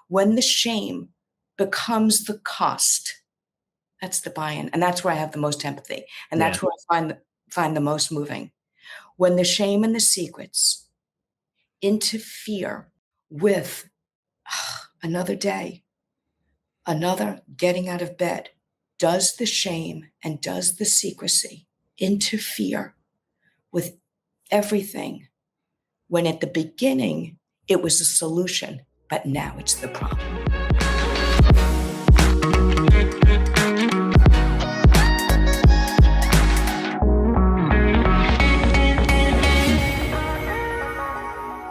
When the shame becomes the cost, that's the buy-in. And that's where I have the most empathy. And that's where I find the most moving. When the shame and the secrets interfere with another day, another getting out of bed, does the shame and does the secrecy interfere with everything when at the beginning it was a solution, but now it's the problem?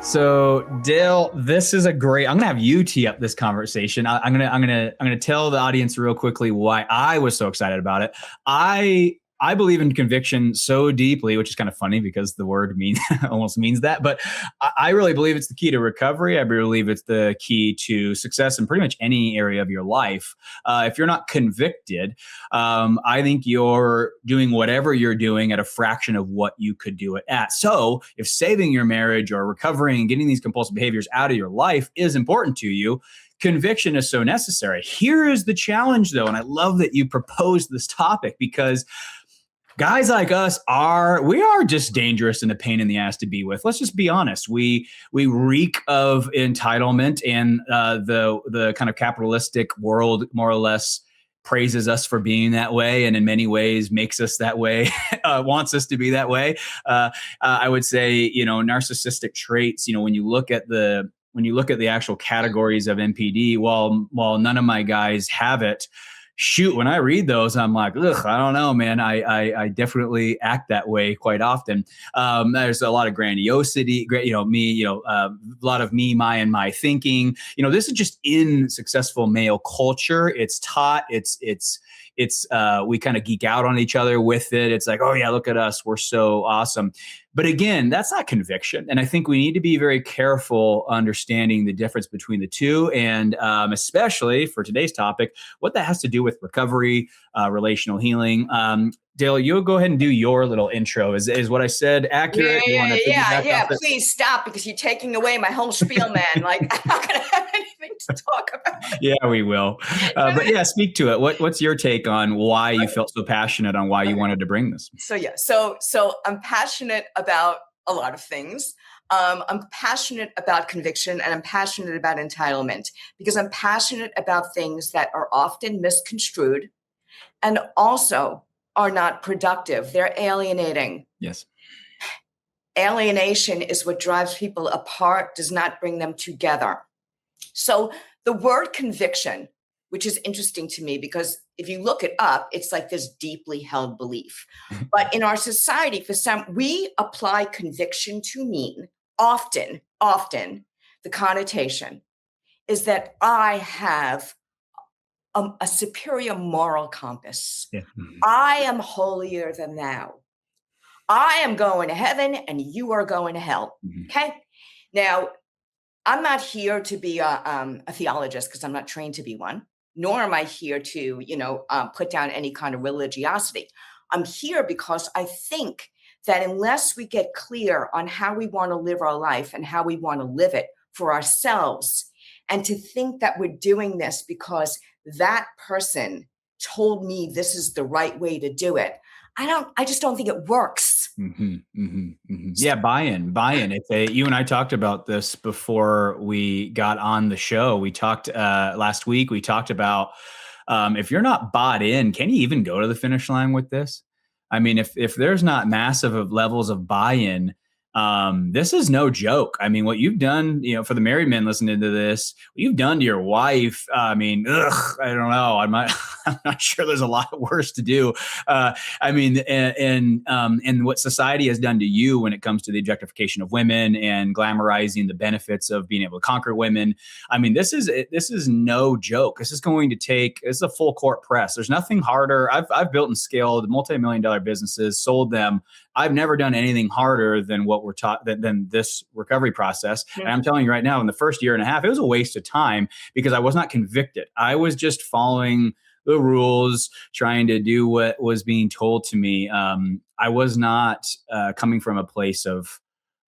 So Dayle, this is I'm going to have you tee up this conversation. I'm going to tell the audience real quickly why I was so excited about it. I believe in conviction so deeply, which is kind of funny because the word almost means that. But I really believe it's the key to recovery. I believe it's the key to success in pretty much any area of your life. If you're not convicted, I think you're doing whatever you're doing at a fraction of what you could do it at. So if saving your marriage or recovering and getting these compulsive behaviors out of your life is important to you, conviction is so necessary. Here is the challenge, though, and I love that you proposed this topic because guys like us we are just dangerous and a pain in the ass to be with. Let's just be honest. We reek of entitlement, and the kind of capitalistic world more or less praises us for being that way, and in many ways makes us that way, wants us to be that way. I would say, narcissistic traits. When you look at the actual categories of NPD, while none of my guys have it. Shoot, when I read those, I'm like, ugh, I don't know, man. I definitely act that way quite often. There's a lot of grandiosity, a lot of me, my, and my thinking. This is just in successful male culture. It's taught. It's we kind of geek out on each other with it. It's like, oh yeah, look at us, we're so awesome. But again, that's not conviction. And I think we need to be very careful understanding the difference between the two. And especially for today's topic, what that has to do with recovery, relational healing. Dayle, you'll go ahead and do your little intro. Is what I said accurate? Yeah. Please stop, because you're taking away my whole spiel, man. Like, I'm not going to have anything to talk about. Yeah, we will. But yeah, speak to it. What's your take on why you felt so passionate on why you wanted to bring this? So I'm passionate about a lot of things. I'm passionate about conviction, and I'm passionate about entitlement, because I'm passionate about things that are often misconstrued and also are not productive. They're alienating. Yes. Alienation is what drives people apart, does not bring them together. So the word conviction, which is interesting to me, because if you look it up, it's like this deeply held belief. But in our society, we apply conviction to mean often, the connotation is that I have a superior moral compass. Yeah. Mm-hmm. I am holier than thou. I am going to heaven and you are going to hell. Mm-hmm. Okay. Now, I'm not here to be a theologist, because I'm not trained to be one, nor am I here to, put down any kind of religiosity. I'm here because I think that unless we get clear on how we want to live our life and how we want to live it for ourselves, and to think that we're doing this because that person told me this is the right way to do it, I just don't think it works. Mm-hmm, mm-hmm, mm-hmm. Yeah, buy-in. You and I talked about this before we got on the show. We talked last week. We talked about if you're not bought in, can you even go to the finish line with this? I mean, if there's not massive levels of buy-in, this is no joke. I mean, what you've done, for the married men listening to this, what you've done to your wife, I mean, I don't know. I'm not sure there's a lot worse to do. And what society has done to you when it comes to the objectification of women and glamorizing the benefits of being able to conquer women. I mean, this is no joke. This is a full court press. There's nothing harder. I've built and scaled multi-million-dollar businesses, sold them. I've never done anything harder than what we're taught than this recovery process. Yeah. And I'm telling you right now, in the first year and a half, it was a waste of time because I was not convicted. I was just following the rules, trying to do what was being told to me. I was not coming from a place of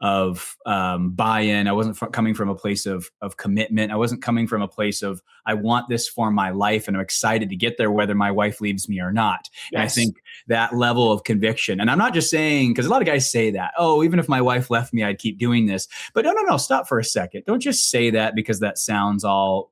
buy-in. I wasn't coming from a place of commitment. I wasn't coming from a place of, I want this for my life and I'm excited to get there, whether my wife leaves me or not. And I Yes. think that level of conviction, and I'm not just saying, because a lot of guys say that, oh, even if my wife left me, I'd keep doing this. But no, stop for a second. Don't just say that because that sounds all,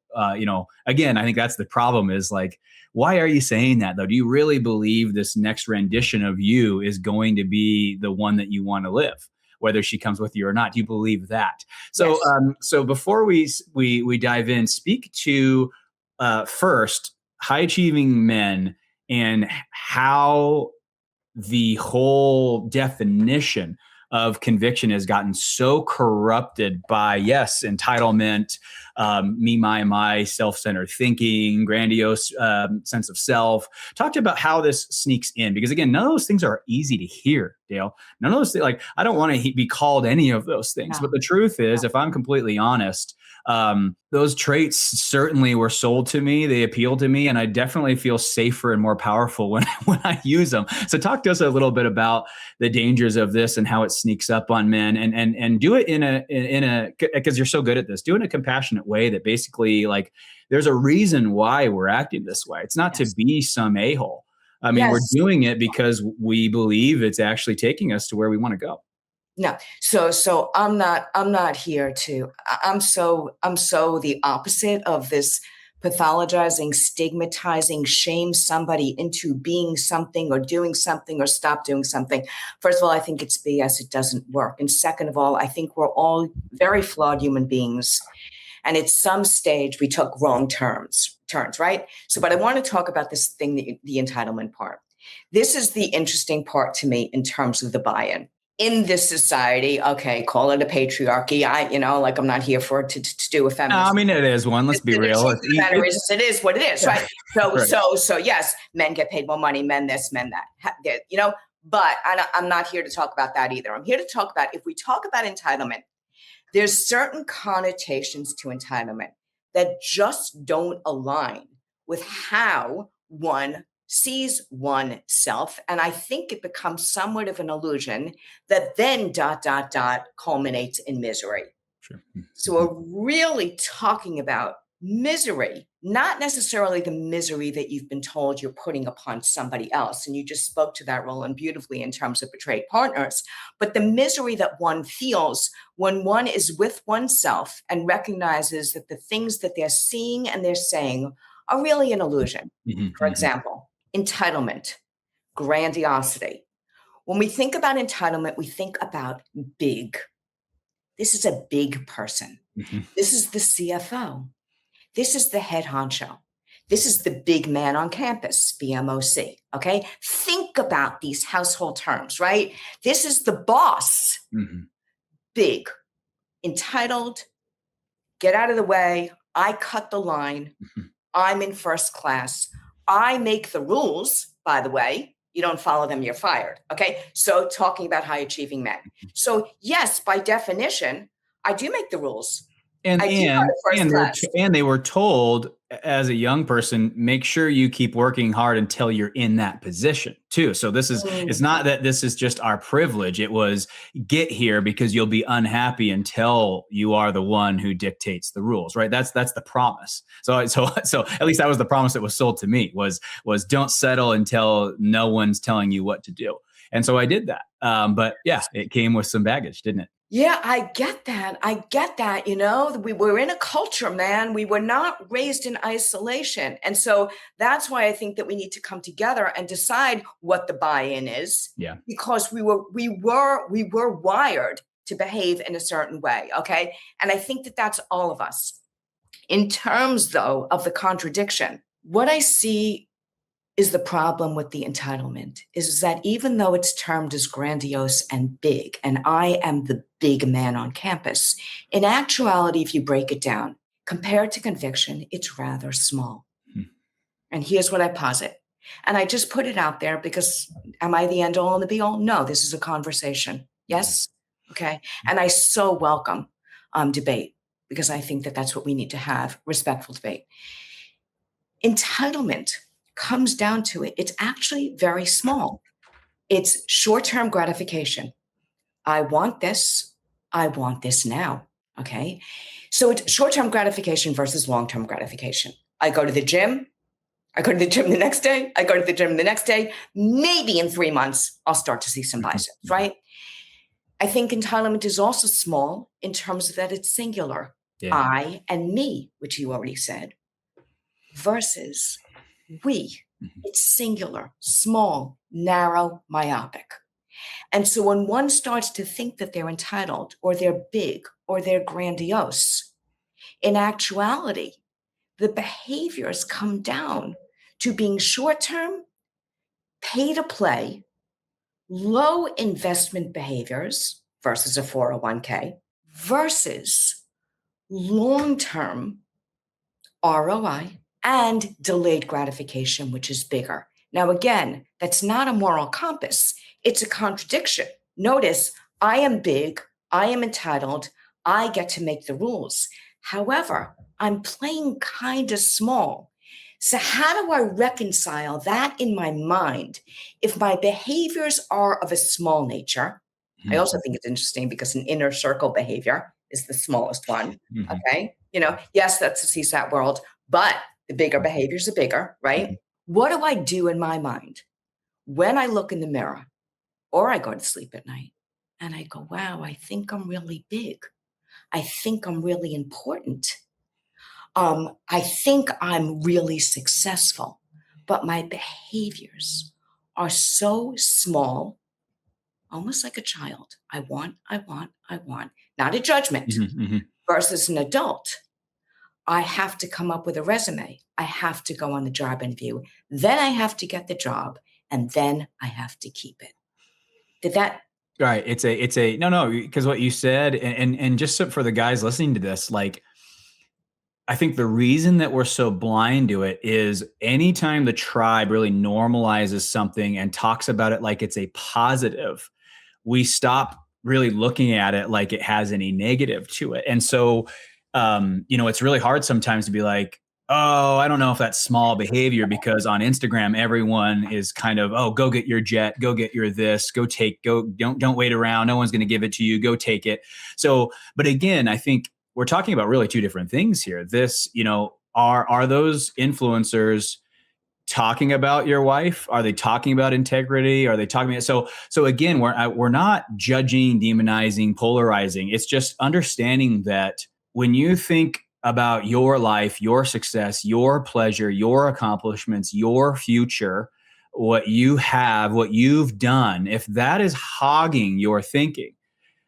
again, I think that's the problem is like, why are you saying that though? Do you really believe this next rendition of you is going to be the one that you want to live, whether she comes with you or not? Do you believe that? So, Yes. so before we dive in, speak to first high achieving men and how the whole definition of conviction has gotten so corrupted by, yes, entitlement, me, my, self-centered thinking, grandiose sense of self. Talk about how this sneaks in, because again, none of those things are easy to hear, Dayle. None of those things, like, I don't want to be called any of those things, No. but the truth is, if I'm completely honest, those traits certainly were sold to me. They appeal to me, and I definitely feel safer and more powerful when I use them. So talk to us a little bit about the dangers of this and how it sneaks up on men, and do it in a because you're so good at this. Do it in a compassionate way that basically, like, there's a reason why we're acting this way. It's not to Yes. be some a-hole. I mean, we're Yes. doing it because we believe it's actually taking us to where we want to go. No. So I'm not here to, I'm so the opposite of this pathologizing, stigmatizing, shame somebody into being something or doing something or stop doing something. First of all, I think it's BS. It doesn't work. And second of all, I think we're all very flawed human beings. And at some stage we took wrong turns, right? So, but I want to talk about this thing, the entitlement part. This is the interesting part to me in terms of the buy-in. In this society, okay, call it a patriarchy. Like, I'm not here for it to do a No, feminist. I mean, it is one. Let's be The real. truth of the matter is, it is what it is, right? So, Right. so yes, men get paid more money, men this, men that, But I'm not here to talk about that either. I'm here to talk about, if we talk about entitlement, there's certain connotations to entitlement that just don't align with how one sees oneself. And I think it becomes somewhat of an illusion that then ... culminates in misery. Sure. So we're really talking about misery, not necessarily the misery that you've been told you're putting upon somebody else. And you just spoke to that, Roland, beautifully in terms of betrayed partners, but the misery that one feels when one is with oneself and recognizes that the things that they're seeing and they're saying are really an illusion. For example, entitlement, grandiosity. When we think about entitlement, we think about big. This is a big person. This is the CFO. This is the head honcho. This is the big man on campus, BMOC. Okay. Think about these household terms, right? This is the boss. Big, entitled, get out of the way. I cut the line. I'm in first class. I make the rules, by the way. You don't follow them, you're fired. Okay. So talking about high achieving men. So yes, by definition, I do make the rules. And I do go to first class. they were told as a young person, make sure you keep working hard until you're in that position too. So this is, it's not that this is just our privilege. It was, get here because you'll be unhappy until you are the one who dictates the rules, right? That's the promise. So at least that was the promise that was sold to me, was don't settle until no one's telling you what to do. And so I did that. But yeah, it came with some baggage, didn't it? Yeah, I get that. We were in a culture, man. We were not raised in isolation. And so that's why I think that we need to come together and decide what the buy-in is. Yeah. Because we were wired to behave in a certain way. Okay. And I think that that's all of us. In terms, though, of the contradiction, what I see is the problem with the entitlement is that even though it's termed as grandiose and big, and I am the big man on campus, in actuality, if you break it down, compared to conviction, it's rather small. And here's what I posit. And I just put it out there because am I the end all and the be all? No, this is a conversation. Yes? Okay. And I so welcome debate because I think that that's what we need to have, respectful debate. Entitlement comes down to it. It's actually very small. It's short-term gratification. I want this. I want this now. Okay. So it's short-term gratification versus long-term gratification. I go to the gym. I go to the gym the next day. I go to the gym the next day. Maybe in 3 months, I'll start to see some biceps, right? I think entitlement is also small in terms of that it's singular. Yeah. I and me, which you already said, versus we. It's singular, small, narrow, myopic. And so when one starts to think that they're entitled or they're big or they're grandiose, in actuality, the behaviors come down to being short term, pay to play, low investment behaviors versus a 401k versus long term ROI and delayed gratification, which is bigger. Now, again, that's not a moral compass, it's a contradiction. Notice I am big, I am entitled, I get to make the rules. However, I'm playing kind of small. So, how do I reconcile that in my mind if my behaviors are of a small nature? I also think it's interesting because an inner circle behavior is the smallest one. Okay. Yes, that's a CSAT world, but the bigger behaviors are bigger, right? What do I do in my mind when I look in the mirror or I go to sleep at night and I go, wow, I think I'm really big. I think I'm really important. I think I'm really successful, but my behaviors are so small, almost like a child. I want, not a judgment versus an adult. I have to come up with a resume. I have to go on the job interview. Then I have to get the job and then I have to keep it. Did that? Right. No, because what you said, and just so for the guys listening to this, like, I think the reason that we're so blind to it is anytime the tribe really normalizes something and talks about it like it's a positive, we stop really looking at it like it has any negative to it. And so, it's really hard sometimes to be like, oh, I don't know if that's small behavior, because on Instagram, everyone is kind of, oh, go get your jet, go get your this, don't wait around. No one's going to give it to you. Go take it. So, but again, I think we're talking about really two different things here. This, are those influencers talking about your wife? Are they talking about integrity? Are they talking about, so again, we're not judging, demonizing, polarizing. It's just understanding that when you think about your life, your success, your pleasure, your accomplishments, your future, what you have, what you've done, if that is hogging your thinking,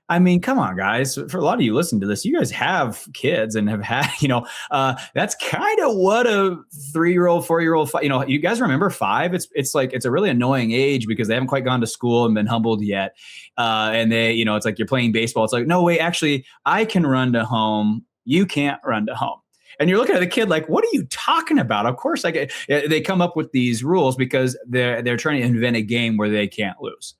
I mean, come on, guys. For a lot of you listening to this, you guys have kids and have had, that's kind of what a 3-year-old, 4-year-old, you guys remember 5? It's like, it's a really annoying age because they haven't quite gone to school and been humbled yet. And they, it's like you're playing baseball. It's like, no, wait, actually, I can run to home. You can't run to home. And you're looking at the kid like, what are you talking about? Of course, like they come up with these rules because they're trying to invent a game where they can't lose.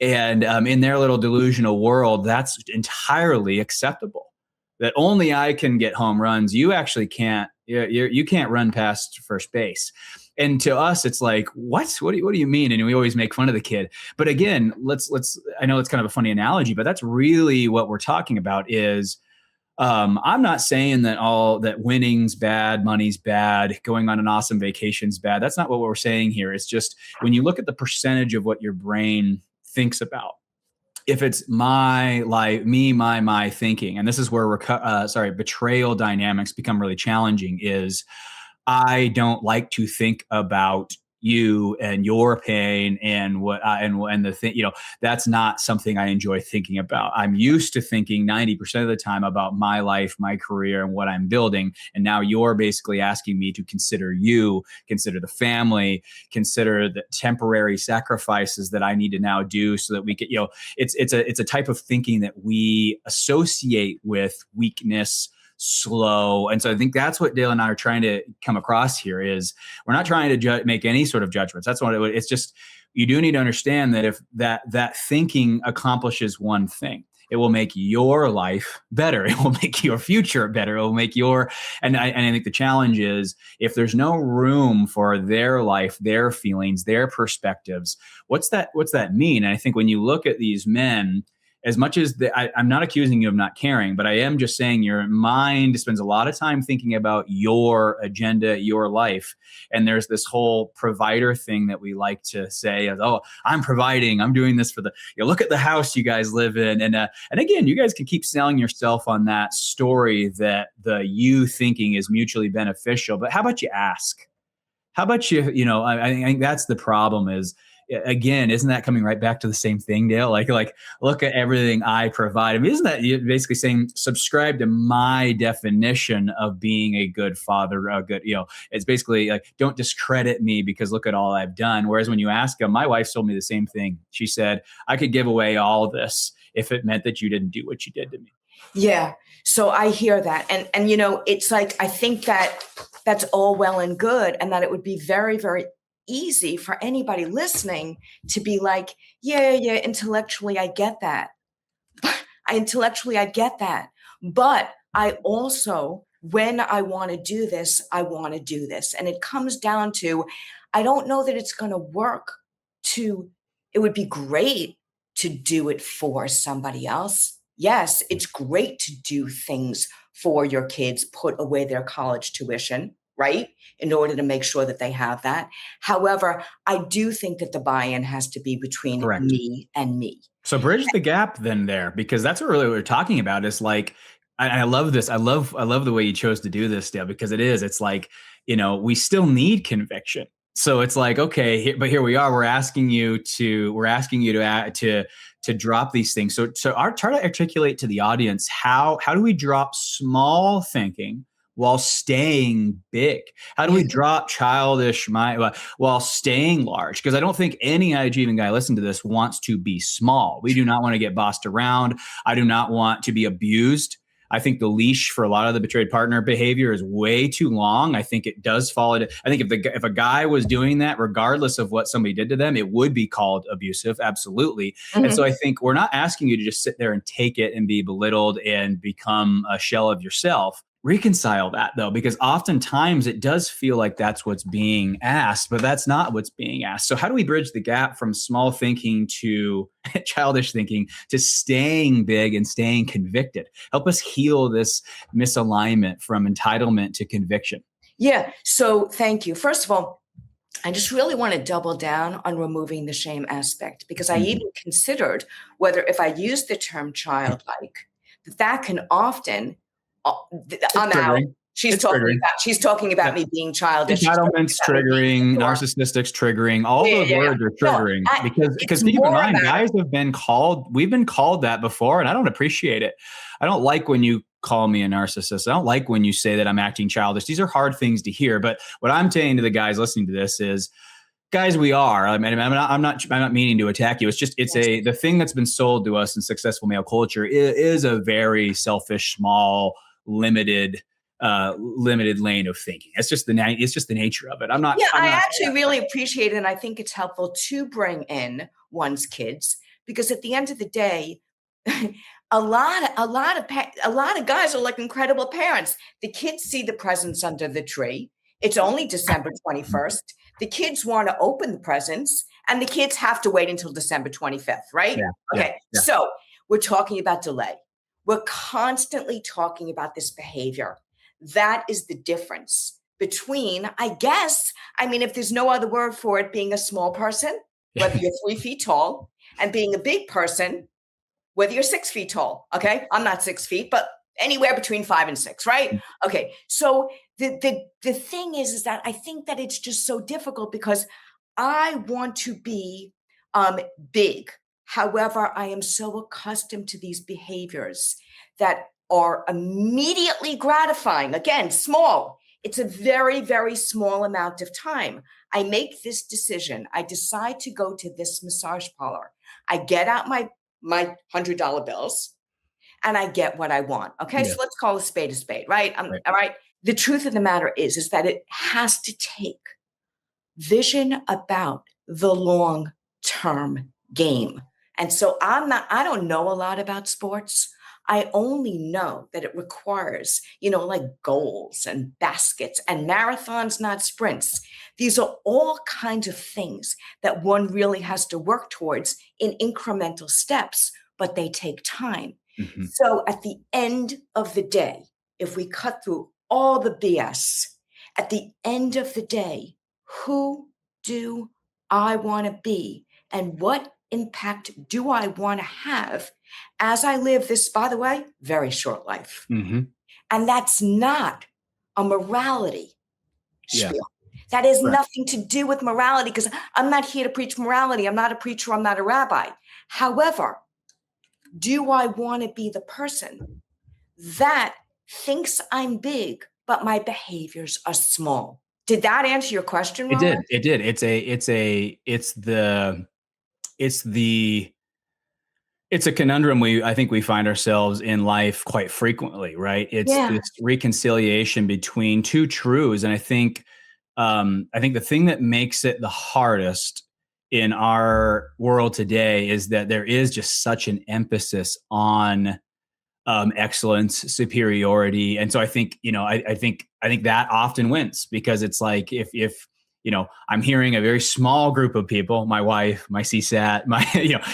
And in their little delusional world, that's entirely acceptable. That only I can get home runs. You actually can't. You can't run past first base. And to us, it's like, what? What do you mean? And we always make fun of the kid. But again, let's. I know it's kind of a funny analogy, but that's really what we're talking about. Is I'm not saying that winning's bad, money's bad, going on an awesome vacation's bad. That's not what we're saying here. It's just when you look at the percentage of what your brain thinks about, if it's my life, my thinking, and this is where betrayal dynamics become really challenging, is I don't like to think about you and your pain and what and the thing, that's not something I enjoy thinking about. I'm used to thinking 90% of the time about my life, my career, and what I'm building. And now you're basically asking me to consider the family, consider the temporary sacrifices that I need to now do so that we can, it's a type of thinking that we associate with weakness, slow. And so I think that's what Dayle and I are trying to come across here. Is we're not trying to make any sort of judgments. That's what it's just, you do need to understand that if that thinking accomplishes one thing, it will make your life better. It will make your future better. It will make and I think the challenge is, if there's no room for their life, their feelings, their perspectives, what's that mean? And I think when you look at these men, as much as I'm not accusing you of not caring, but I am just saying your mind spends a lot of time thinking about your agenda, your life. And there's this whole provider thing that we like to say, oh, I'm providing, I'm doing this for look at the house you guys live in. And again, you guys can keep selling yourself on that story that the you thinking is mutually beneficial. But how about you ask? How about I think that's the problem is, again, isn't that coming right back to the same thing, Dayle? Like, look at everything I provide. I mean, isn't that basically saying subscribe to my definition of being a good father, it's basically like, don't discredit me because look at all I've done. Whereas when you ask them, my wife told me the same thing. She said, I could give away all of this if it meant that you didn't do what you did to me. Yeah. So I hear that. And it's like, I think that that's all well and good. And that it would be very, very easy for anybody listening to be like, yeah, intellectually, I get that. I get that. But I also, when I want to do this, I want to do this. And it comes down to, I don't know that it's going to work it would be great to do it for somebody else. Yes, it's great to do things for your kids, put away their college tuition, right? In order to make sure that they have that. However, I do think that the buy-in has to be between Correct. me and me. So bridge the gap then there, because that's really what we're talking about is like, I love this. I love the way you chose to do this, Dayle, because it's like, we still need conviction. So it's like, okay, but here we are. We're asking you to drop these things. So try to articulate to the audience how do we drop small thinking while staying big? How do we drop childish mind while staying large? Because I don't think any IG guy listening to this wants to be small. We do not want to get bossed around. I do not want to be abused. I think the leash for a lot of the betrayed partner behavior is way too long. I think it does fall into, I think if a guy was doing that, regardless of what somebody did to them, it would be called abusive. Absolutely. Mm-hmm. And so I think we're not asking you to just sit there and take it and be belittled and become a shell of yourself. Reconcile that though, because oftentimes it does feel like that's what's being asked, but that's not what's being asked. So how do we bridge the gap from small thinking to childish thinking to staying big and staying convicted? Help us heal this misalignment from entitlement to conviction. Yeah. So thank you. First of all, I just really want to double down on removing the shame aspect, because I even considered whether if I use the term childlike, that can often I'm out. She's talking about me being childish. Entitlement's triggering, narcissistics triggering, all those words are triggering. Because keep in mind, guys we've been called that before, and I don't appreciate it. I don't like when you call me a narcissist. I don't like when you say that I'm acting childish. These are hard things to hear. But what I'm saying to the guys listening to this is, guys, we are. I mean, I'm not meaning to attack you. It's just the thing that's been sold to us in successful male culture is a very selfish, small, limited lane of thinking. It's just the nature of it. I actually really appreciate it, and I think it's helpful to bring in one's kids, because at the end of the day, a lot of guys are like incredible parents. The kids see the presents under the tree. It's only December 21st. The kids want to open the presents, and the kids have to wait until December 25th, right? Yeah, okay. Yeah. So we're talking about delay. We're constantly talking about this behavior. That is the difference between, if there's no other word for it, being a small person, whether you're 3 feet tall, and being a big person, whether you're 6 feet tall. Okay. I'm not 6 feet, but anywhere between 5 and 6, right? Okay. So the thing is that I think that it's just so difficult because I want to be big. However, I am so accustomed to these behaviors that are immediately gratifying. Again, small. It's a very, very small amount of time. I make this decision. I decide to go to this massage parlor. I get out my $100 bills and I get what I want. Okay, So let's call a spade, right? All right. The truth of the matter is that it has to take vision about the long-term game. And so I don't know a lot about sports. I only know that it requires, like goals and baskets and marathons, not sprints. These are all kinds of things that one really has to work towards in incremental steps but they take time. Mhm. So at the end of the day, if we cut through all the BS, at the end of the day, who do I want to be? And what impact do I want to have as I live this, by the way, very short life? Mhm. And that's not a morality Yeah. spiel. That has Right. nothing to do with morality, because I'm not here to preach morality. I'm not a preacher. I'm not a rabbi. However, do I want to be the person that thinks I'm big, but my behaviors are small? Did that answer your question, It did. Roland? It did. It's a conundrum I think we find ourselves in life quite frequently, right? It's Yeah. this reconciliation between two truths. And I think the thing that makes it the hardest in our world today is that there is just such an emphasis on excellence, superiority. And so I think, I think that often wins, because it's like, if I'm hearing a very small group of people, my wife, my CSAT,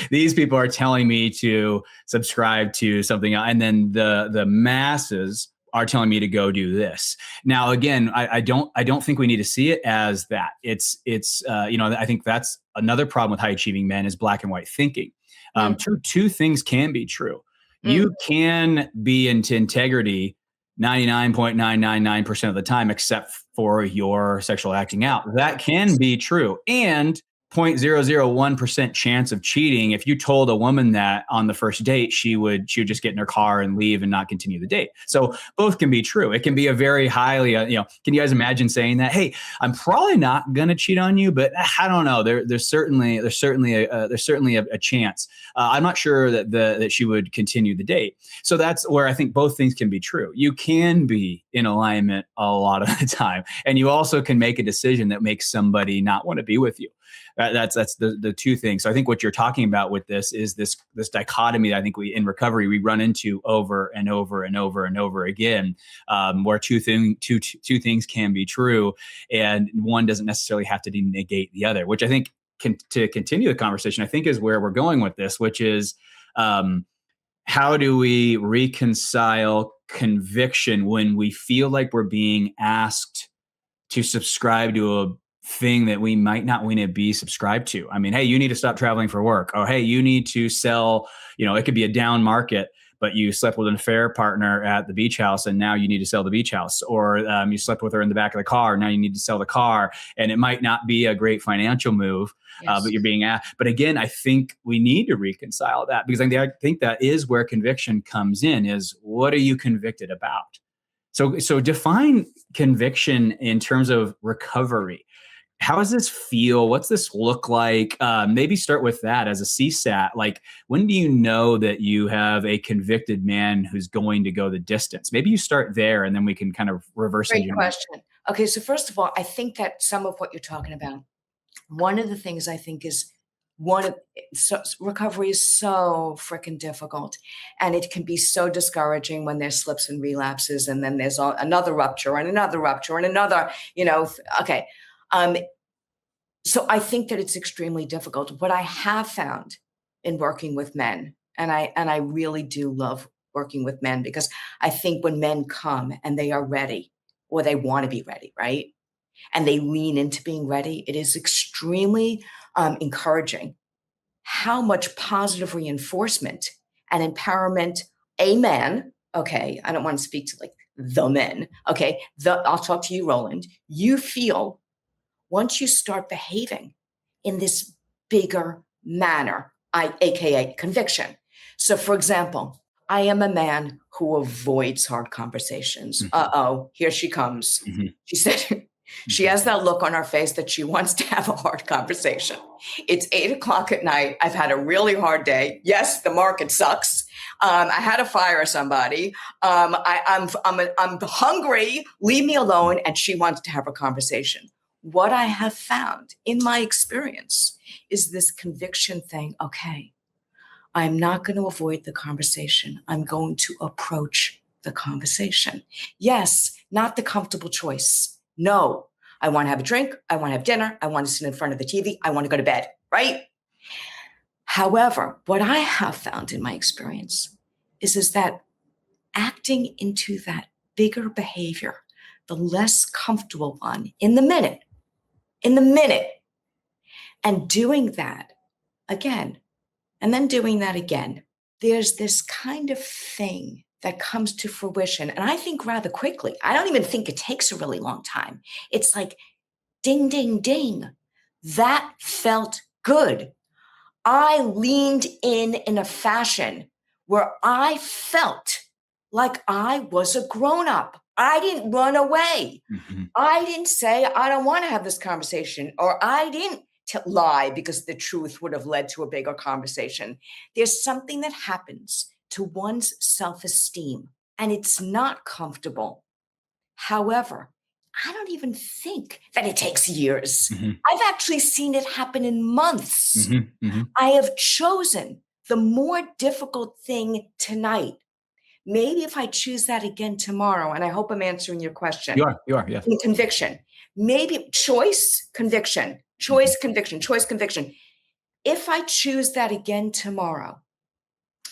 these people are telling me to subscribe to something, and then the masses are telling me to go do this. Now, again, I don't think we need to see it as that. I think that's another problem with high achieving men, is black and white thinking. Mm, Two things can be true. mm, You can be into integrity 99.999% of the time, except for your sexual acting out. That can be true. And 0.001% chance of cheating. If you told a woman that on the first date, she would just get in her car and leave and not continue the date. So both can be true. It can be a very highly, can you guys imagine saying that, hey, I'm probably not going to cheat on you, but I don't know. There's certainly a chance. I'm not sure that she would continue the date. So that's where I think both things can be true. You can be in alignment a lot of the time, and you also can make a decision that makes somebody not want to be with you. That's the two things. So I think what you're talking about with this is this dichotomy that I think in recovery we run into over and over and over and over again, where two things can be true, and one doesn't necessarily have to negate the other. Which I think, to continue the conversation, I think is where we're going with this, which is, how do we reconcile conviction when we feel like we're being asked to subscribe to a thing that we might not want to be subscribed to? I mean, hey, you need to stop traveling for work. Or, hey, you need to sell, it could be a down market, but you slept with an affair partner at the beach house and now you need to sell the beach house. Or you slept with her in the back of the car. Now you need to sell the car. And it might not be a great financial move, yes. but you're being asked. But again, I think we need to reconcile that, because I think that is where conviction comes in, is what are you convicted about? So define conviction in terms of recovery. How does this feel? What's this look like? Maybe start with that as a CSAT. Like, when do you know that you have a convicted man who's going to go the distance? Maybe you start there, and then we can kind of reverse Great engineer. question. Okay, so first of all, I think that some of what you're talking about, one of the things I think is recovery is so freaking difficult, and it can be so discouraging when there's slips and relapses, and then there's another rupture and another rupture and another, okay. So I think that it's extremely difficult. What I have found in working with men, and I really do love working with men, because I think when men come and they are ready, or they want to be ready, right? And they lean into being ready, it is extremely encouraging how much positive reinforcement and empowerment a man, okay, I don't want to speak to like the men, okay, I'll talk to you, Roland, you feel once you start behaving in this bigger manner, aka conviction. So, for example, I am a man who avoids hard conversations. Uh-oh, here she comes. Mhm. She said, she has that look on her face that she wants to have a hard conversation. It's 8:00 at night. I've had a really hard day. Yes, the market sucks. I had to fire somebody. I'm hungry. Leave me alone. And she wants to have a conversation. What I have found in my experience is this conviction thing. Okay, I'm not going to avoid the conversation. I'm going to approach the conversation. Yes, not the comfortable choice. No, I want to have a drink. I want to have dinner. I want to sit in front of the TV. I want to go to bed, right? However, what I have found in my experience is that acting into that bigger behavior, the less comfortable one in the minute, and doing that again, and then doing that again, there's this kind of thing that comes to fruition. And I think rather quickly. I don't even think it takes a really long time. It's like ding, ding, ding. That felt good. I leaned in a fashion where I felt like I was a grown-up. I didn't run away. Mm-hmm. I didn't say, I don't want to have this conversation, or I didn't lie because the truth would have led to a bigger conversation. There's something that happens to one's self-esteem, and it's not comfortable. However, I don't even think that it takes years. Mm-hmm. I've actually seen it happen in months. Mm-hmm. Mm-hmm. I have chosen the more difficult thing tonight. Maybe if I choose that again tomorrow, and I hope I'm answering your question. You are, yes. In conviction. Maybe choice, conviction, choice, conviction, choice, conviction. If I choose that again tomorrow,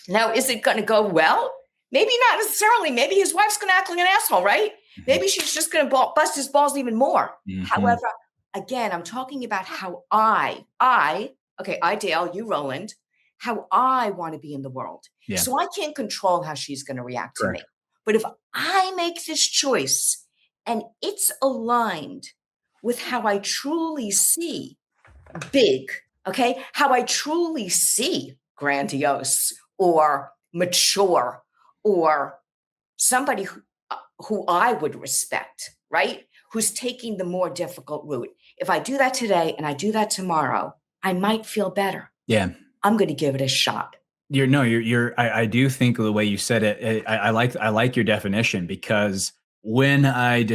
now is it going to go well? Maybe not necessarily. Maybe his wife's going to act like an asshole, right? Maybe she's just going to bust his balls even more. Mm-hmm. However, again, I'm talking about how I, Dayle, you, Roland, how I want to be in the world. Yeah. So I can't control how she's going to react Correct. to me. But if I make this choice and it's aligned with how I truly see big, okay, how I truly see grandiose or mature or somebody who I would respect, right? Who's taking the more difficult route. If I do that today and I do that tomorrow, I might feel better. Yeah. I'm going to give it a shot. I do think the way you said it, I like your definition, because when I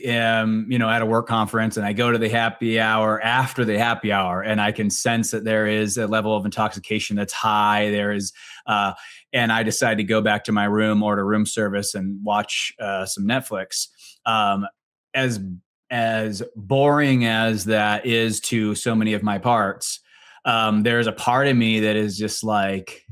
am, at a work conference and I go to the happy hour after the happy hour, and I can sense that there is a level of intoxication that's high, and I decide to go back to my room, order room service, and watch some Netflix. As boring as that is to so many of my parts, there's a part of me that is just like,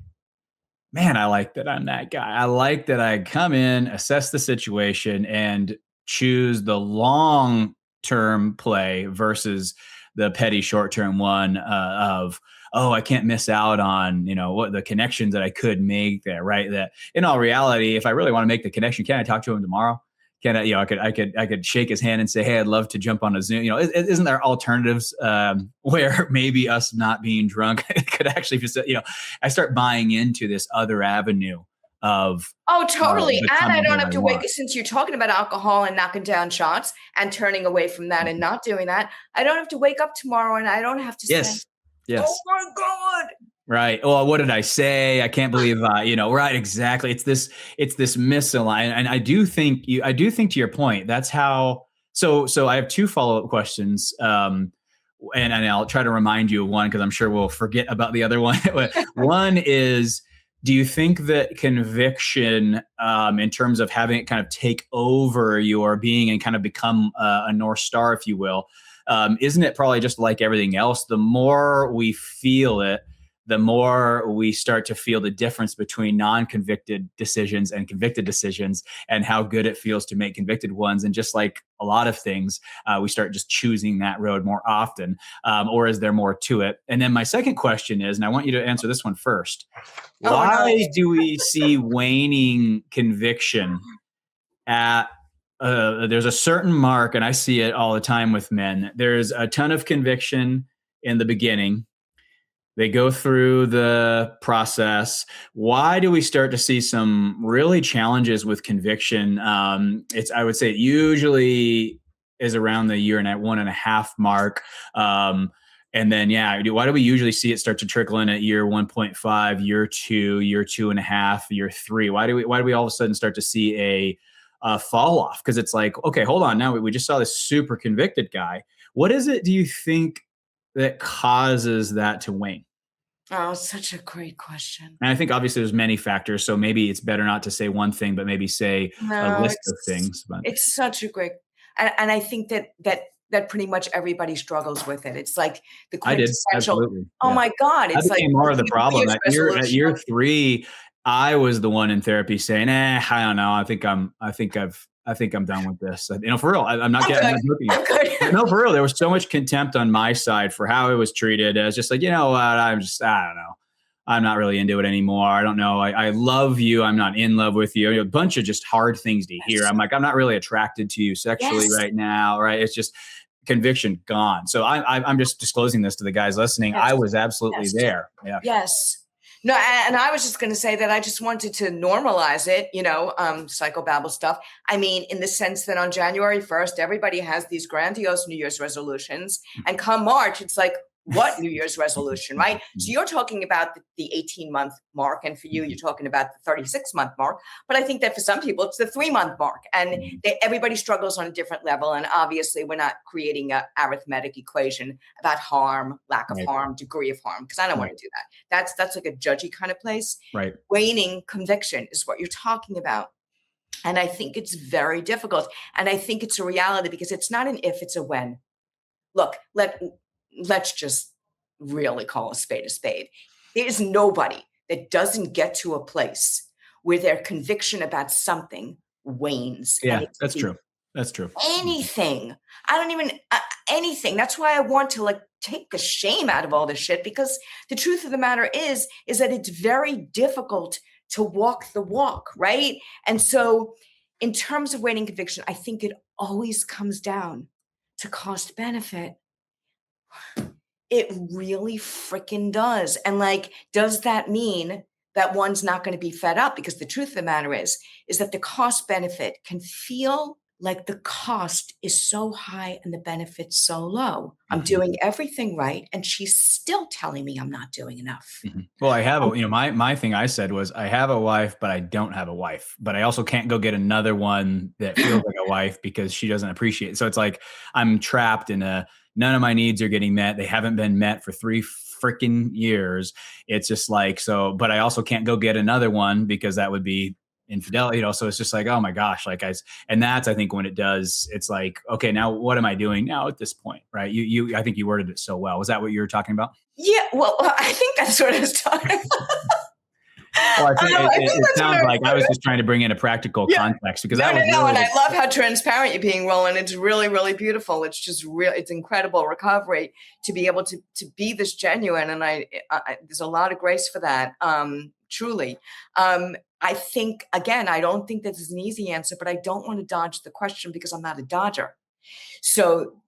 man, I like that I'm that guy. I like that I come in, assess the situation, and choose the long-term play versus the petty short-term one of, I can't miss out on, what the connections that I could make there, right? That in all reality, if I really want to make the connection, can I talk to him tomorrow? Can I, I could shake his hand and say, hey, I'd love to jump on a Zoom. Isn't there alternatives where maybe us not being drunk could actually just, I start buying into this other avenue of. Oh, totally. And I don't have to wake, since you're talking about alcohol and knocking down shots and turning away from that and not doing that, I don't have to wake up tomorrow and I don't have to say, yes. Oh my God. Right. Oh, what did I say? I can't believe, right. Exactly. It's this misalignment. And I do think to your point, that's how, so I have two follow-up questions. And I'll try to remind you of one, because I'm sure we'll forget about the other one. One is, do you think that conviction, in terms of having it kind of take over your being and kind of become a North Star, if you will, isn't it probably just like everything else? The more we feel it, the more we start to feel the difference between non-convicted decisions and convicted decisions, and how good it feels to make convicted ones. And just like a lot of things, we start just choosing that road more often. Or is there more to it? And then my second question is, and I want you to answer this one first. Why do we see waning conviction at there's a certain mark, and I see it all the time with men. There's a ton of conviction in the beginning. They go through the process. Why do we start to see some really challenges with conviction? I would say it usually is around the 1.5 mark. And then, why do we usually see it start to trickle in at year 1.5, year 2, year 2.5, year 3? Why do we all of a sudden start to see a fall off? Because it's like, okay, hold on. Now we just saw this super convicted guy. What is it, do you think, that causes that to wane? Oh, such a great question. And I think obviously there's many factors, so maybe it's better not to say one thing, but maybe say a list of things. But it's such a great, and I think that that pretty much everybody struggles with it. It's like the I did. quintessential, Absolutely. oh Yeah. my God, That it's like became more of the New problem. Year's At resolution. year 3, I was the one in therapy saying, I don't know. I think I'm done with this. For real. I'm not joking. I'm good. But no, for real. There was so much contempt on my side for how it was treated. I was just like, you know what? I don't know. I'm not really into it anymore. I don't know. I love you. I'm not in love with you. A bunch of just hard things to hear. I'm like, I'm not really attracted to you sexually right now. Right. It's just conviction gone. So I'm just disclosing this to the guys listening. Yes. I was absolutely there. Yeah. Yes. No, and I was just going to say that I just wanted to normalize it, psychobabble stuff. I mean, in the sense that on January 1st, everybody has these grandiose New Year's resolutions. And come March, it's like, what New Year's resolution, right? So you're talking about the 18-month mark. And for you, you're talking about the 36-month mark. But I think that for some people, it's the 3-month mark. And everybody struggles on a different level. And obviously, we're not creating an arithmetic equation about harm, lack of harm, degree of harm, because I don't want to do that. That's like a judgy kind of place. Right. Waning conviction is what you're talking about. And I think it's very difficult. And I think it's a reality because it's not an if, it's a when. Look, let's just really call a spade a spade. There is nobody that doesn't get to a place where their conviction about something wanes. Yeah, that's true. That's true. Anything. I don't even, anything. That's why I want to take the shame out of all this shit, because the truth of the matter is that it's very difficult to walk the walk, right? And so in terms of waning conviction, I think it always comes down to cost benefit. It really freaking does. And does that mean that one's not going to be fed up? Because the truth of the matter is that the cost benefit can feel like the cost is so high and the benefit's so low. I'm doing everything right, and she's still telling me I'm not doing enough. Well, I have my thing I said was, I have a wife, but I don't have a wife. But I also can't go get another one that feels like a wife because she doesn't appreciate it. So it's like I'm trapped in none of my needs are getting met. They haven't been met for 3 freaking years. It's just but I also can't go get another one because that would be infidelity, so it's just like, oh my gosh, and that's, I think, when it does, it's like, okay, now what am I doing now at this point, right? I think you worded it so well. Was that what you were talking about? Yeah, well, I think that's what I was talking about. Well, I think it sounds like I was just trying to bring in a practical context, because no, and I love how transparent you're being, Roland. It's really, really beautiful. It's just it's incredible recovery to be able to be this genuine, and I there's a lot of grace for that. Truly. I think, again, I don't think that there's an easy answer, but I don't want to dodge the question because I'm not a dodger. So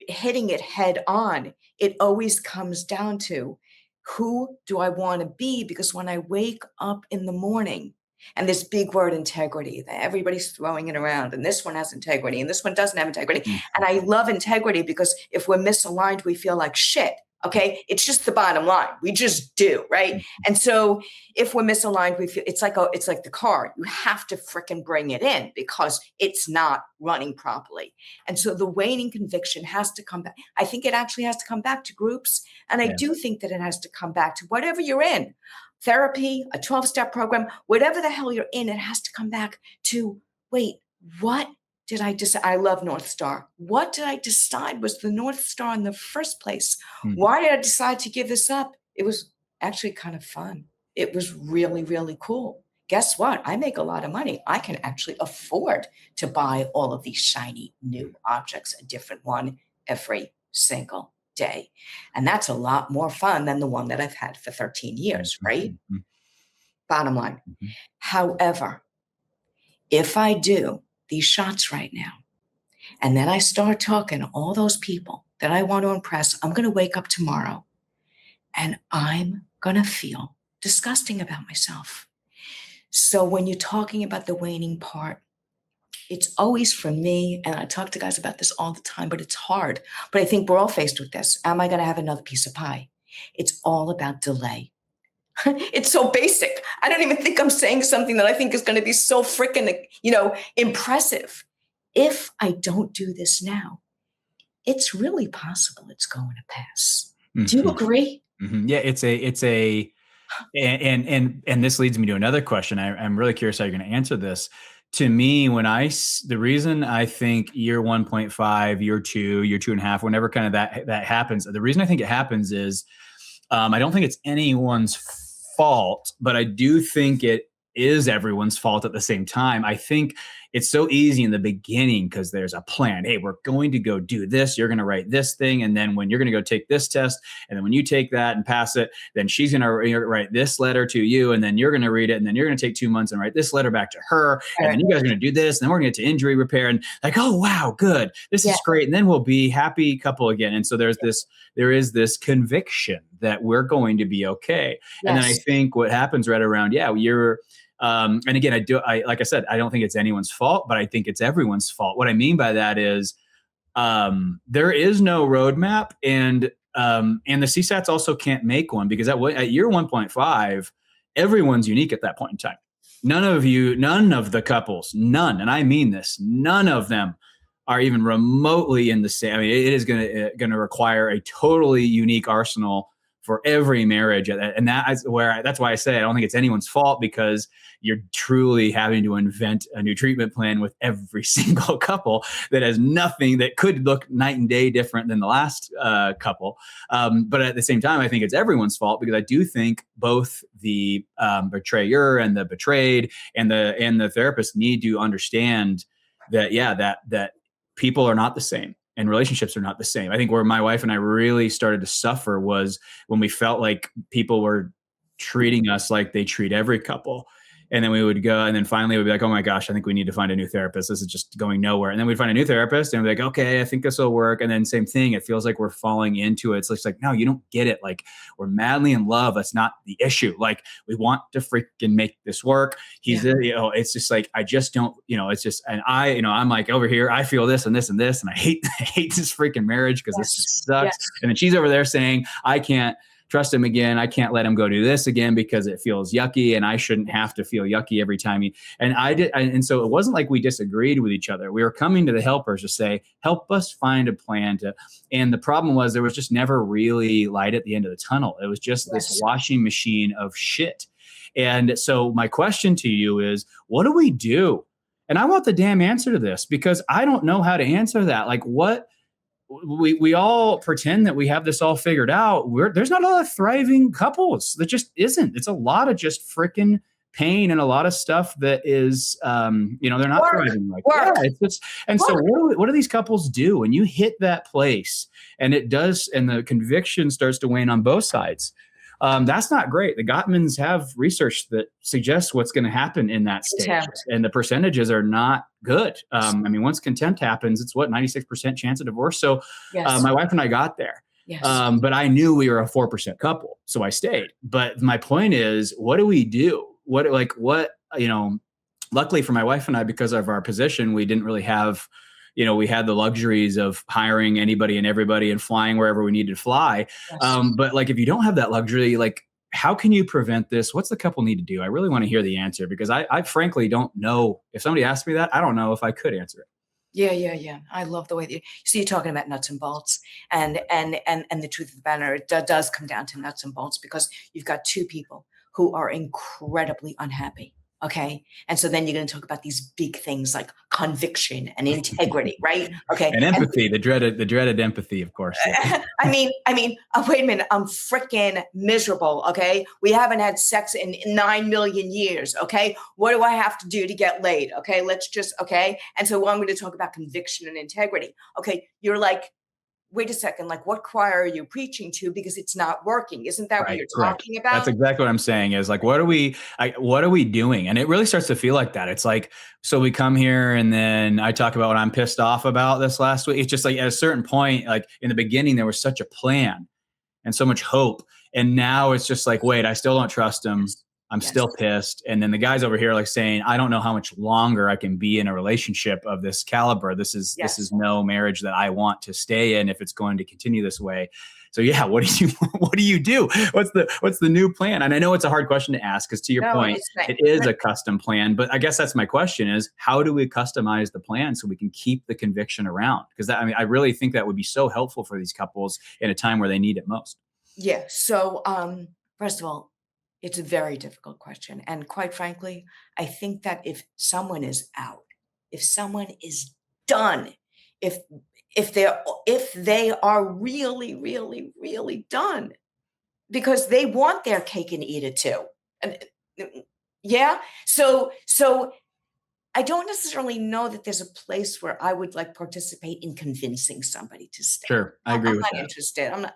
hitting it head on, it always comes down to, who do I want to be? Because when I wake up in the morning, and this big word integrity, that everybody's throwing it around, and this one has integrity and this one doesn't have integrity. And I love integrity because if we're misaligned, we feel like shit. Okay. It's just the bottom line. We just do. Right. And so if we're misaligned, we feel it's like the car. You have to fricking bring it in because it's not running properly. And so the waning conviction has to come back. I think it actually has to come back to groups. And I do think that it has to come back to whatever you're in. Therapy, a 12-step program, whatever the hell you're in, it has to come back to, wait, what did I decide? I love North Star. What did I decide was the North Star in the first place? Why did I decide to give this up? It was actually kind of fun. It was really, really cool. Guess what? I make a lot of money. I can actually afford to buy all of these shiny new objects, a different one every single day. And that's a lot more fun than the one that I've had for 13 years, right? Bottom line. However, if I do these shots right now, and then I start talking to all those people that I want to impress, I'm going to wake up tomorrow and I'm going to feel disgusting about myself. So when you're talking about the waning part, it's always for me, and I talk to guys about this all the time, but it's hard. But I think we're all faced with this. Am I going to have another piece of pie? It's all about delay. It's so basic. I don't even think I'm saying something that I think is going to be so freaking, impressive. If I don't do this now, it's really possible it's going to pass. Do you agree? Yeah, and this leads me to another question. I'm really curious how you're going to answer this. to me, the reason I think year 1.5, year 2, year 2.5, whenever kind of that happens, the reason I think it happens is I don't think it's anyone's fault, but I do think it is everyone's fault at the same time. I think it's so easy in the beginning because there's a plan. Hey, we're going to go do this. You're going to write this thing. And then when you're going to go take this test, and then when you take that and pass it, then she's going to write this letter to you. And then you're going to read it. And then you're going to take 2 months and write this letter back to her. And then you guys are going to do this. And then we're going to get to injury repair and like, oh, wow, good. This is great. And then we'll be happy couple again. And so there is this conviction that we're going to be okay. Yes. And then I think what happens right around, and again, like I said, I don't think it's anyone's fault, but I think it's everyone's fault. What I mean by that is, there is no roadmap, and the CSATs also can't make one because at year 1.5, everyone's unique at that point in time. None of the couples, none, and I mean this, none of them are even remotely in the same. I mean, it is going to require a totally unique arsenal for every marriage. And that's why I say I don't think it's anyone's fault, because you're truly having to invent a new treatment plan with every single couple that has nothing, that could look night and day different than the last couple. But at the same time, I think it's everyone's fault, because I do think both the betrayer and the betrayed and the therapist need to understand that, that people are not the same. And relationships are not the same. I think where my wife and I really started to suffer was when we felt like people were treating us like they treat every couple. And then we would go, and then finally we'd be like, oh my gosh, I think we need to find a new therapist. This is just going nowhere. And then we'd find a new therapist and we'd be like, okay, I think this will work. And then same thing. It feels like we're falling into it. It's just like, no, you don't get it. Like, we're madly in love. That's not the issue. Like, we want to freaking make this work. It's just like, I just don't, it's just, and I'm like over here, I feel this and this and this. And I hate this freaking marriage because this just sucks. Yes. And then she's over there saying, I can't trust him again. I can't let him go do this again because it feels yucky, and I shouldn't have to feel yucky every time and so it wasn't like we disagreed with each other. We were coming to the helpers to say, help us find a plan and the problem was there was just never really light at the end of the tunnel. It was just this washing machine of shit. And so my question to you is, what do we do? And I want the damn answer to this, because I don't know how to answer that. Like, what? We all pretend that we have this all figured out. There's not a lot of thriving couples. That just isn't. It's a lot of just freaking pain and a lot of stuff that is, they're not thriving. Like, it's just, and so what do these couples do when you hit that place and it does, and the conviction starts to wane on both sides? That's not great. The Gottmans have research that suggests what's going to happen in that stage, and the percentages are not good. Once contempt happens, it's 96% chance of divorce. So my wife and I got there, but I knew we were a 4% couple, so I stayed. But my point is, what do we do? Luckily for my wife and I, because of our position, we didn't really have, we had the luxuries of hiring anybody and everybody and flying wherever we needed to fly. Yes. But like, if you don't have that luxury, like, how can you prevent this? What's the couple need to do? I really want to hear the answer, because I frankly don't know. If somebody asked me that, I don't know if I could answer it. Yeah. I love the way you're talking about nuts and bolts, and the truth of the matter, it does come down to nuts and bolts, because you've got two people who are incredibly unhappy. Okay. And so then you're going to talk about these big things like conviction and integrity, right? Okay. And empathy, the dreaded empathy, of course. I mean, wait a minute. I'm freaking miserable. Okay. We haven't had sex in 9 million years. Okay. What do I have to do to get laid? Okay. Okay. And so I'm going to talk about conviction and integrity. Okay. You're like, wait a second, like, what choir are you preaching to? Because it's not working. Isn't that what you're talking about? That's exactly what I'm saying, is like, what are we doing? And it really starts to feel like that. It's like, so we come here and then I talk about what I'm pissed off about this last week. It's just like, at a certain point, like in the beginning, there was such a plan and so much hope. And now it's just like, wait, I still don't trust him. I'm still pissed. And then the guys over here like saying, I don't know how much longer I can be in a relationship of this caliber. This is no marriage that I want to stay in if it's going to continue this way. So what do you do? What's the new plan? And I know it's a hard question to ask, because to your point, it is a custom plan. But I guess that's my question, is how do we customize the plan so we can keep the conviction around? Because I really think that would be so helpful for these couples in a time where they need it most. Yeah. So, first of all, It's a very difficult question. And quite frankly, I think that if someone is out, if someone is done, if if they are really, really, really done, because they want their cake and eat it too. And yeah. So I don't necessarily know that there's a place where I would like participate in convincing somebody to stay. Sure. I agree I'm with not that. interested. I'm not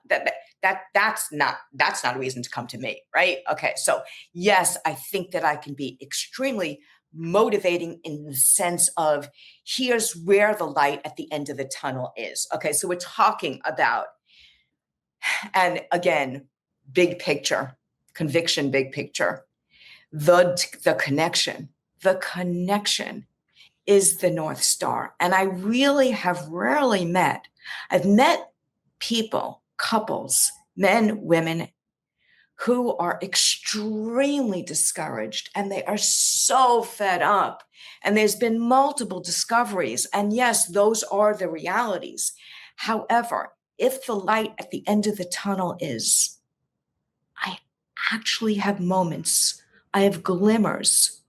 that's not a reason to come to me, right? Okay. So yes, I think that I can be extremely motivating in the sense of here's where the light at the end of the tunnel is. Okay. So we're talking about, and again, big picture, conviction, big picture, the connection, the connection is the North Star. And I really have rarely met, I've met people, couples, men, women, who are extremely discouraged and they are so fed up. And there's been multiple discoveries. And yes, those are the realities. However, if the light at the end of the tunnel is, I actually have moments, I have glimmers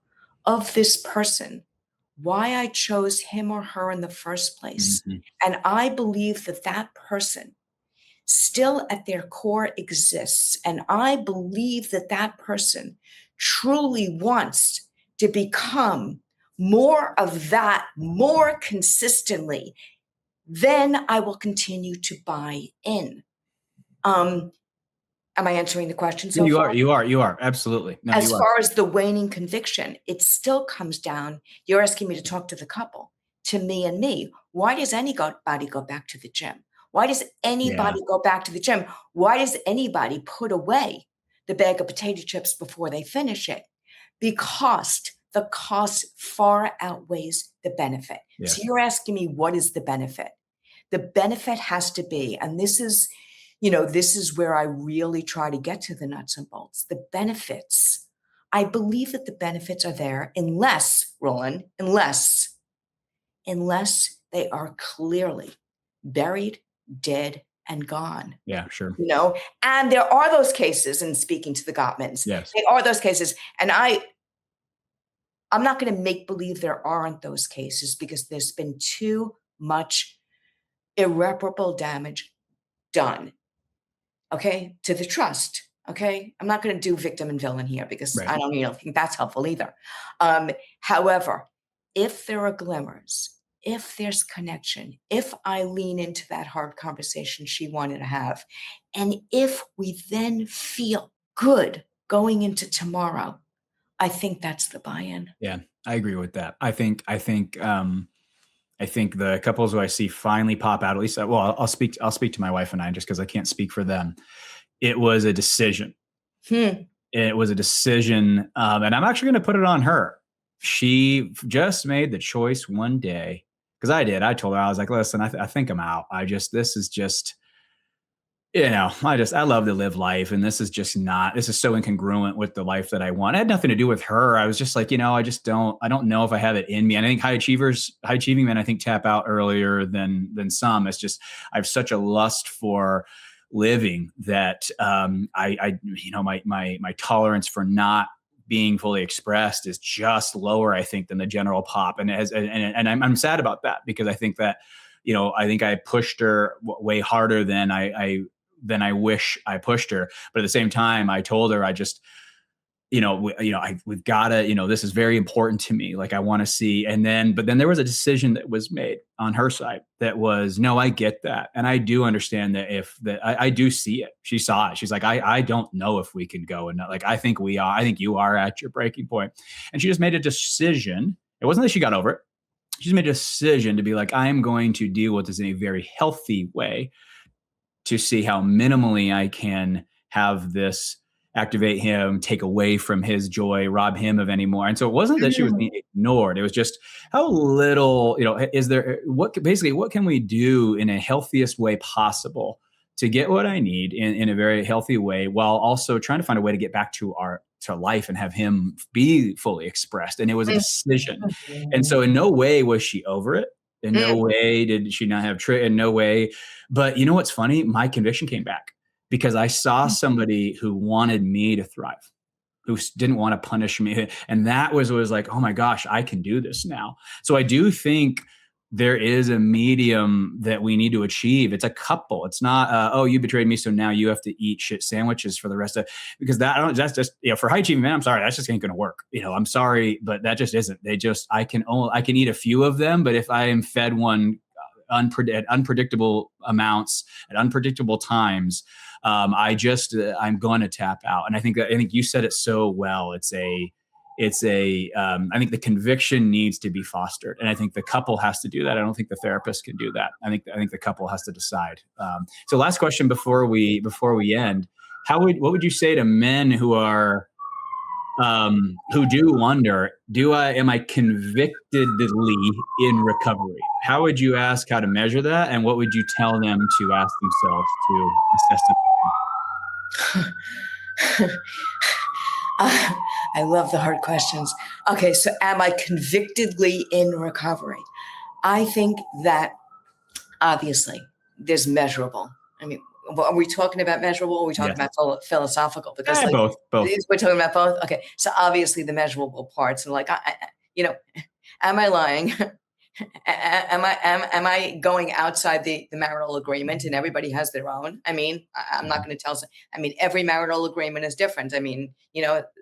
of this person, why I chose him or her in the first place. Mhm. And I believe that that person still at their core exists. And I believe that that person truly wants to become more of that more consistently. Then I will continue to buy in. Um, am I answering the question so You far? are, you are, you are. Absolutely. No, As you are. far as the waning conviction, it still comes down, you're asking me to talk to the couple, to me and me. Why does anybody go back to the gym? Why does Yeah. anybody go back to the gym? Why does anybody put away the bag of potato chips before they finish it? Because the cost far outweighs the benefit. So Yes. you're asking me, what is the benefit? The benefit has to be, and this is, this is where I really try to get to the nuts and bolts. The benefits, I believe that the benefits are there unless, Roland, unless they are clearly buried, dead, and gone. Yeah, sure. And there are those cases, and speaking to the Gottmans, Yes. there are those cases. And I'm not going to make believe there aren't those cases because there's been too much irreparable damage done, okay, to the trust. Okay. I'm not going to do victim and villain here because Right. I don't think that's helpful either. However, if there are glimmers, if there's connection, if I lean into that hard conversation she wanted to have, and if we then feel good going into tomorrow, I think that's the buy-in. Yeah, I agree with that. I think the couples who I see finally pop out, at least, well, I'll speak to my wife and I just because I can't speak for them. It was a decision. Hmm. It was a decision, and I'm actually going to put it on her. She just made the choice one day because I did. I told her, I was like, listen, I think I'm out. This is just, I love to live life. And this is so incongruent with the life that I want. It had nothing to do with her. I was just like, I don't know if I have it in me. And I think high achieving men, I think tap out earlier than some. It's just, I have such a lust for living that my tolerance for not being fully expressed is just lower, I think, than the general pop. And I'm sad about that because I think that, I think I pushed her way harder than I wish I pushed her. But at the same time, I told her, we've got to, this is very important to me. Like I want to see, but then there was a decision that was made on her side that was, no, I get that. And I do understand that I do see it. She saw it. She's like, I don't know if we can go. And like, I think you are at your breaking point. And she just made a decision. It wasn't that she got over it. She just made a decision to be like, I am going to deal with this in a very healthy way to see how minimally I can have this activate him, take away from his joy, rob him of any more. And so it wasn't that she was being ignored. It was just how little, what can we do in a healthiest way possible to get what I need in a very healthy way, while also trying to find a way to get back to life and have him be fully expressed. And it was a decision. And so in no way was she over it. In no way did she not have in no way. But you know what's funny? My conviction came back because I saw somebody who wanted me to thrive. who didn't want to punish me. And that was like, oh my gosh, I can do this now. So I do think there is a medium that we need to achieve. It's a couple. It's not, oh, you betrayed me, so now you have to eat shit sandwiches for the rest of, because that's just, for high achieving men, I'm sorry, that's just ain't going to work. I'm sorry, but that just isn't. I can eat a few of them, but if I am fed one unpredictable amounts at unpredictable times, I'm going to tap out. And I think you said it so well. I think the conviction needs to be fostered, and I think the couple has to do that. I don't think the therapist can do that. I think the couple has to decide. So last question before we end, what would you say to men who do wonder, am I convictedly in recovery? How would you ask how to measure that? And what would you tell them to ask themselves to assess it? I love the hard questions. Okay, so am I convictedly in recovery? I think that obviously there's measurable. I mean, are we talking about measurable? Or are we talking about philosophical? Because both. We're talking about both. Okay, so obviously the measurable parts, and am I lying? Am I going outside the marital agreement, and everybody has their own? I mean, I'm not going to tell. I mean, every marital agreement is different. I mean,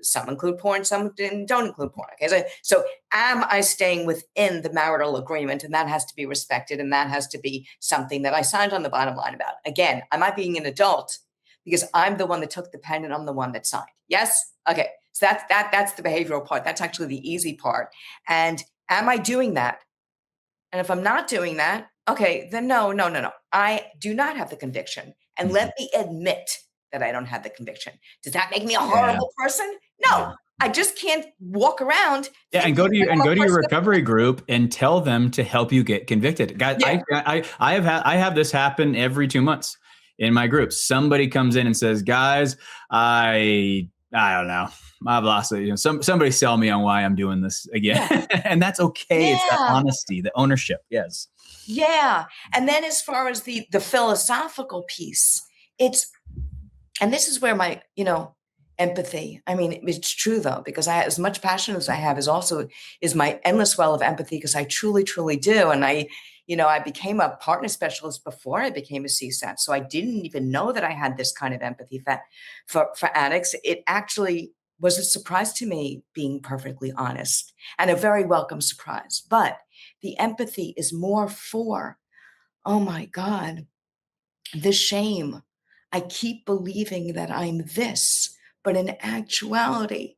some include porn, some don't include porn. Okay, so am I staying within the marital agreement, and that has to be respected, and that has to be something that I signed on the bottom line about. Again, am I being an adult because I'm the one that took the pen and I'm the one that signed? Yes. Okay. So that's the behavioral part. That's actually the easy part. And am I doing that? And if I'm not doing that, okay, then no. I do not have the conviction. And let me admit that I don't have the conviction. Does that make me a horrible person? No. Yeah. I just can't walk around. Yeah, and go to your recovery group and tell them to help you get convicted. Guys, yeah. I have this happen every 2 months in my group. Somebody comes in and says, "Guys, I don't know. I've lost it. Somebody sell me on why I'm doing this again." Yeah. And that's okay. Yeah. It's that honesty, the ownership. Yes. Yeah. And then as far as the philosophical piece, and this is where my, empathy. I mean, it's true though, because as much passion as I have is my endless well of empathy, because I truly, truly do. And I became a partner specialist before I became a CSAT. So I didn't even know that I had this kind of empathy for addicts. It actually was a surprise to me, being perfectly honest, and a very welcome surprise. But the empathy is more for, oh my God, the shame. I keep believing that I'm this, but in actuality,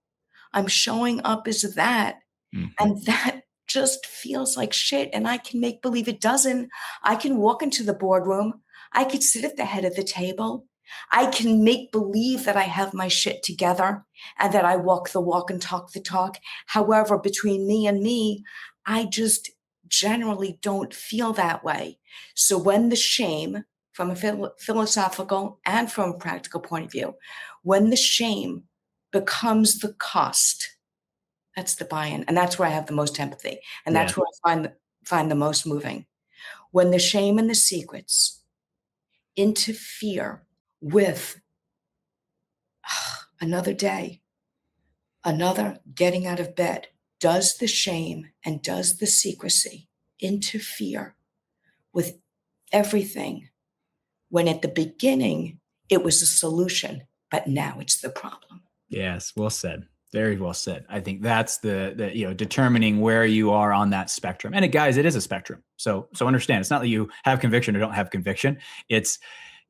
I'm showing up as that. Mm-hmm. And that just feels like shit. And I can make believe it doesn't. I can walk into the boardroom. I could sit at the head of the table. I can make believe that I have my shit together and that I walk the walk and talk the talk. However, between me and me, I just generally don't feel that way. So when the shame, from a philosophical and from a practical point of view, when the shame becomes the cost, that's the buy-in. And that's where I have the most empathy. And that's where I find the most moving. When the shame and the secrets interfere with another day, another getting out of bed, does the shame and does the secrecy interfere with everything, when at the beginning it was a solution, but now it's the problem? Yes, well said. Very well said. I think that's the determining where you are on that spectrum. And guys, it is a spectrum. So understand, it's not that you have conviction or don't have conviction. It's,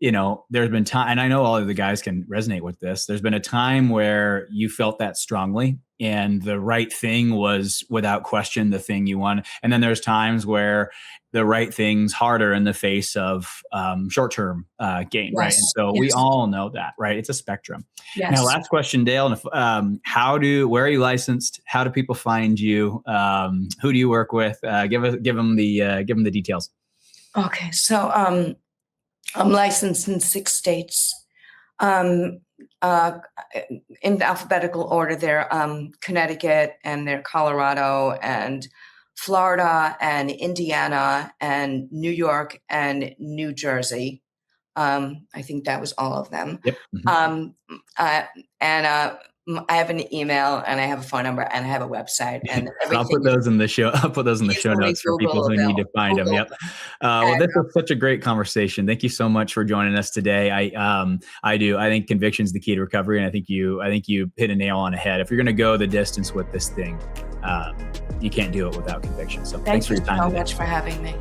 there's been time, and I know all of the guys can resonate with this. There's been a time where you felt that strongly, and the right thing was without question the thing you want. And then there's times where the right thing's harder in the face of short-term gain, yes. Right? And so we all know that, right? It's a spectrum. Yes. Now, last question, Dayle. Where are you licensed? How do people find you? Who do you work with? Give them the details. Okay, so I'm licensed in 6 states. In alphabetical order, they're Connecticut, and they're Colorado, and Florida, and Indiana, and New York, and New Jersey. I think that was all of them. Yep. Mm-hmm. And I have an email and I have a phone number and I have a website and everything. I'll put those in the show. I'll put those in the show Easily notes for people who need to find them. Yep. Well, this was such a great conversation. Thank you so much for joining us today. I think conviction is the key to recovery, and I think you hit a nail on the head. If you're going to go the distance with this thing, you can't do it without conviction. So thanks for your time. Thank you so much for having me.